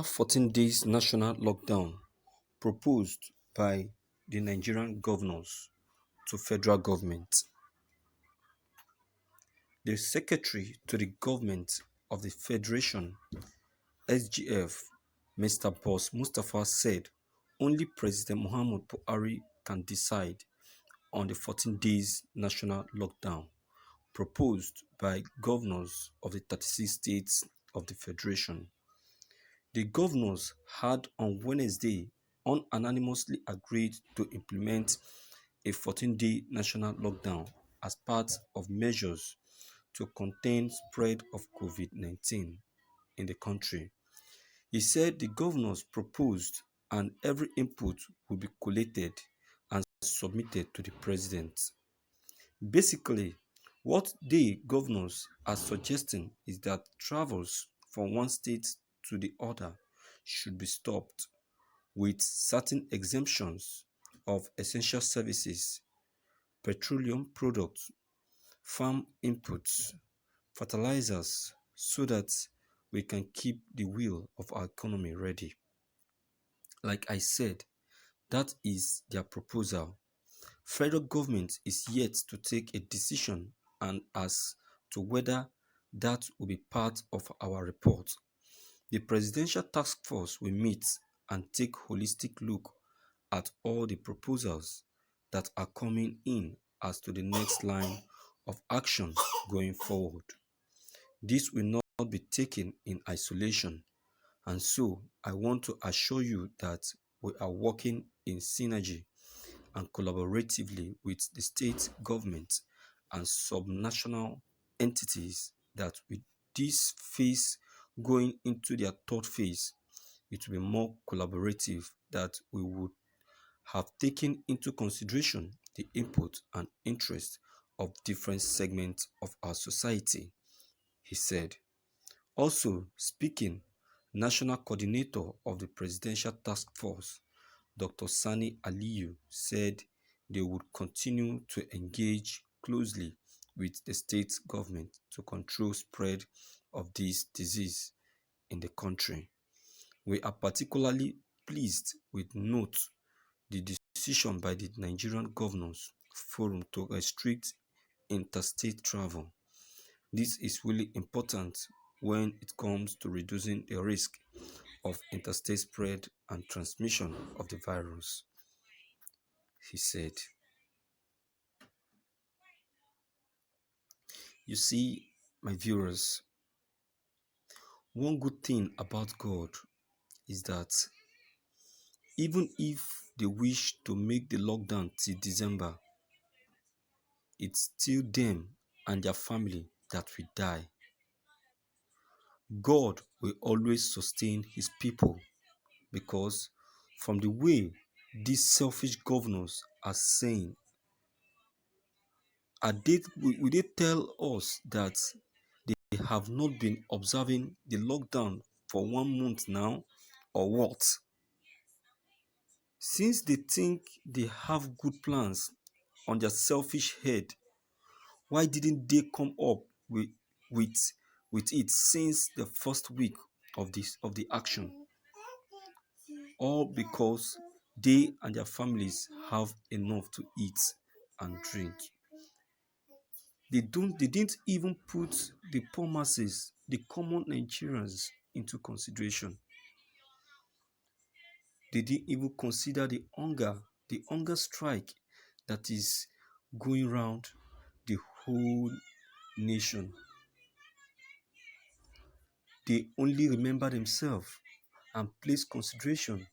14 days national lockdown proposed by the Nigerian governors to federal government. The secretary to the government of the Federation (SGF), Mr. Boss Mustapha said only President Muhammad Buhari can decide on the 14 days national lockdown proposed by governors of the 36 states of the Federation. The governors had on Wednesday unanimously agreed to implement a 14-day national lockdown as part of measures to contain spread of COVID-19 in the country. He said the governors proposed and every input will be collated and submitted to the president. Basically, what the governors are suggesting is that travels from one state to the other should be stopped, with certain exemptions of essential services, petroleum products, farm inputs, fertilizers, so that we can keep the wheel of our economy ready. Like I said, that is their proposal. Federal government is yet to take a decision and as to whether that will be part of our report. The Presidential Task Force will meet and take holistic look at all the proposals that are coming in as to the next line of action going forward. This will not be taken in isolation, and so I want to assure you that we are working in synergy and collaboratively with the state government and subnational entities that with this phase going into their third phase, it will be more collaborative, that we would have taken into consideration the input and interest of different segments of our society, he said. Also speaking, National Coordinator of the Presidential Task Force, Dr. Sani Aliyu, said they would continue to engage closely with the state government to control spread of this disease in the country. We are particularly pleased with note the decision by the Nigerian Governors Forum to restrict interstate travel. This is really important when it comes to reducing the risk of interstate spread and transmission of the virus, he said. You see, my viewers, one good thing about God is that even if they wish to make the lockdown till December, it's still them and their family that will die. God will always sustain his people, because from the way these selfish governors are saying, will they tell us that they have not been observing the lockdown for 1 month now, or what? Since they think they have good plans on their selfish head, why didn't they come up with, with it since the first week of the action? All because they and their families have enough to eat and drink. They didn't even put the poor masses, the common Nigerians, into consideration. They didn't even consider the hunger strike that is going around the whole nation. They only remember themselves and place consideration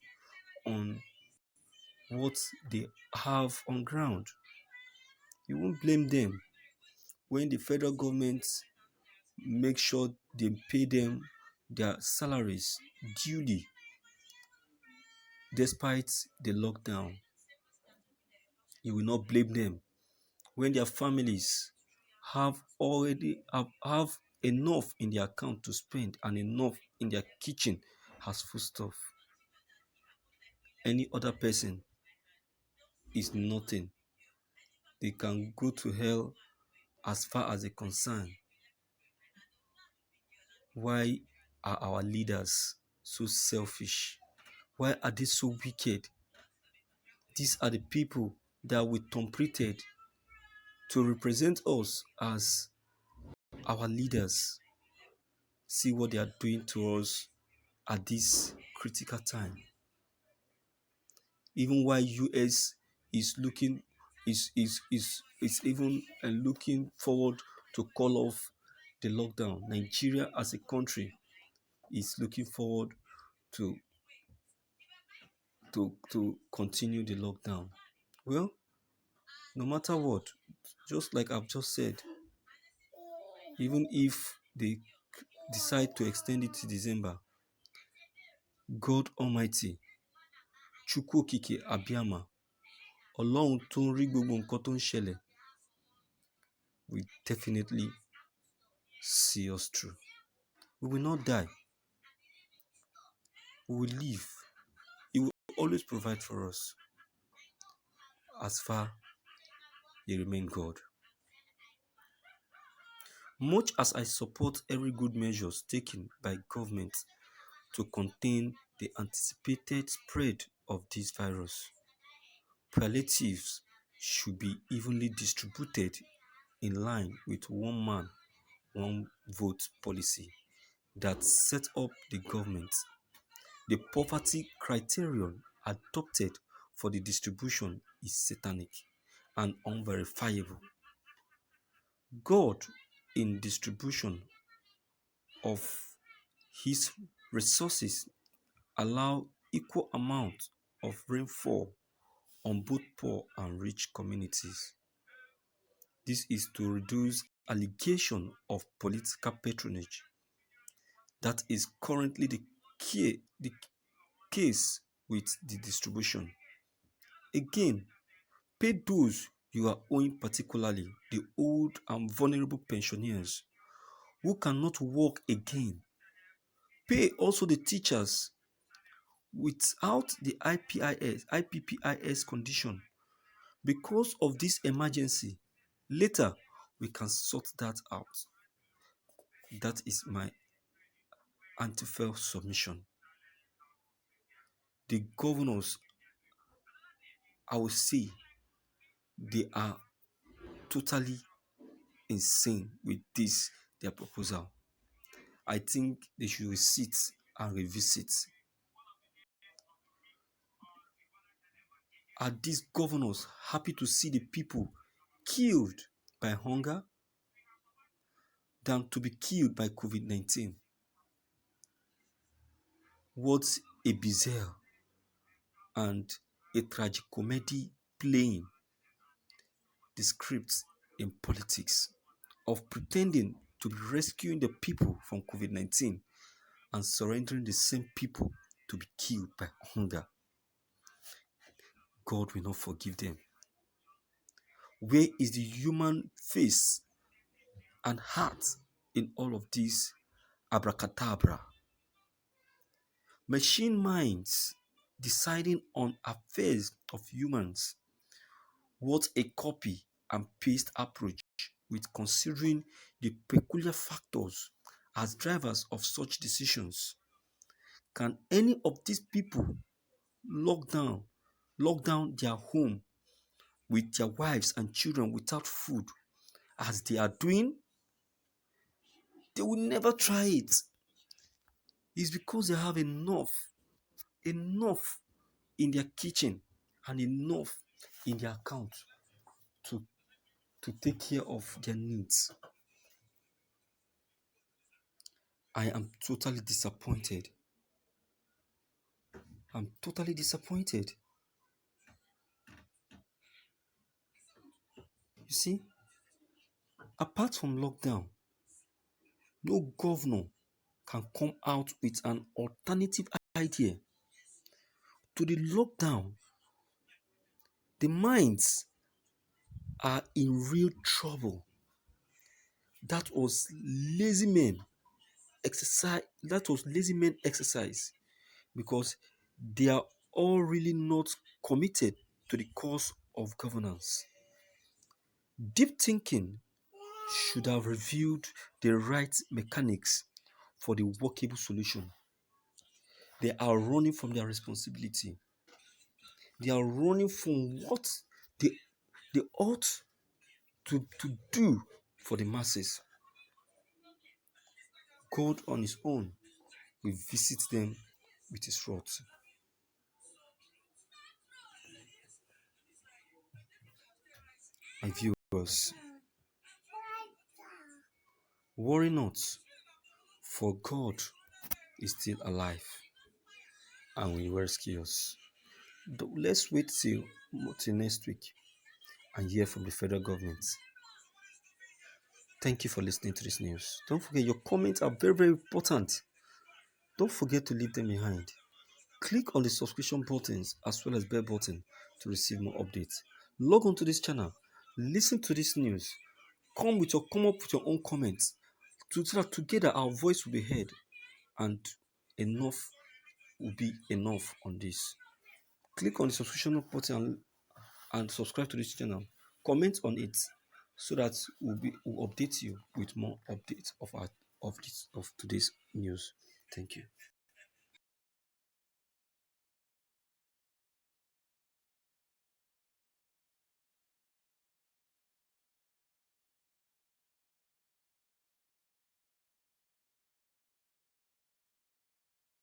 on what they have on ground. You won't blame them when the federal government make sure they pay them their salaries duly despite the lockdown. You will not blame them when their families have already have enough in their account to spend and enough in their kitchen has foodstuff. Any other person is nothing. They can go to hell as far as they're concerned. Why are our leaders so selfish? Why are they so wicked? These are the people that we templated to represent us as our leaders. See what they are doing to us at this critical time. Even while US is looking is even looking forward to call off the lockdown, Nigeria as a country is looking forward to to continue the lockdown. Well, no matter what, just like I've just said, even if they decide to extend it to December, God Almighty, Chukwu Okike Abiyama, Ọlọ́run tó ń rí gbogbo nǹkan tó ń ṣẹlẹ̀, will definitely see us through. We will not die. We will live. He will always provide for us as far He remain God. Much as I support every good measures taken by government to contain the anticipated spread of this virus, palliatives should be evenly distributed in line with one man, one vote policy that set up the government. The poverty criterion adopted for the distribution is satanic and unverifiable. God, in distribution of His resources, allow equal amount of rainfall on both poor and rich communities. This is to reduce allegation of political patronage. That is currently the case with the distribution. Again, pay those you are owing, particularly the old and vulnerable pensioners who cannot work again. Pay also the teachers without the IPPIS condition. Because of this emergency, later we can sort that out. That is my anti-fair submission. The governors, I will say, they are totally insane with this, their proposal. I think they should sit and revisit. Are these governors happy to see the people killed by hunger than to be killed by COVID-19? What a bizarre and a tragicomedy playing the script in politics of pretending to be rescuing the people from COVID-19 and surrendering the same people to be killed by hunger. God will not forgive them. Where is the human face and heart in all of this abracadabra? Machine minds deciding on affairs of humans. What a copy and paste approach, with considering the peculiar factors as drivers of such decisions. Can any of these people lock down their home with their wives and children without food as they are doing? They will never try it. It's because they have enough in their kitchen and enough in their account to take care of their needs. I am totally disappointed. I'm totally disappointed. You see, apart from lockdown, no governor can come out with an alternative idea to the lockdown. The minds are in real trouble. That was lazy men exercise. That was lazy men exercise because they are all really not committed to the cause of governance. Deep thinking should have revealed the right mechanics for the workable solution. They are running from their responsibility. They are running from what they, they ought to do for the masses. God on his own will visit them with his wrath. My viewers, worry not, for God is still alive and will rescue us. Let's wait till next week and hear from the federal government. Thank you for listening to this news. Don't forget, your comments are very, very important. Don't forget to leave them behind. Click on the subscription buttons as well as bell button to receive more updates. Log on to this channel, listen to this news, come up with your own comments so that together our voice will be heard and enough will be enough on this. Click on the subscription button and subscribe to this channel. Comment on it so that we'll update you with more updates of today's news. Thank you.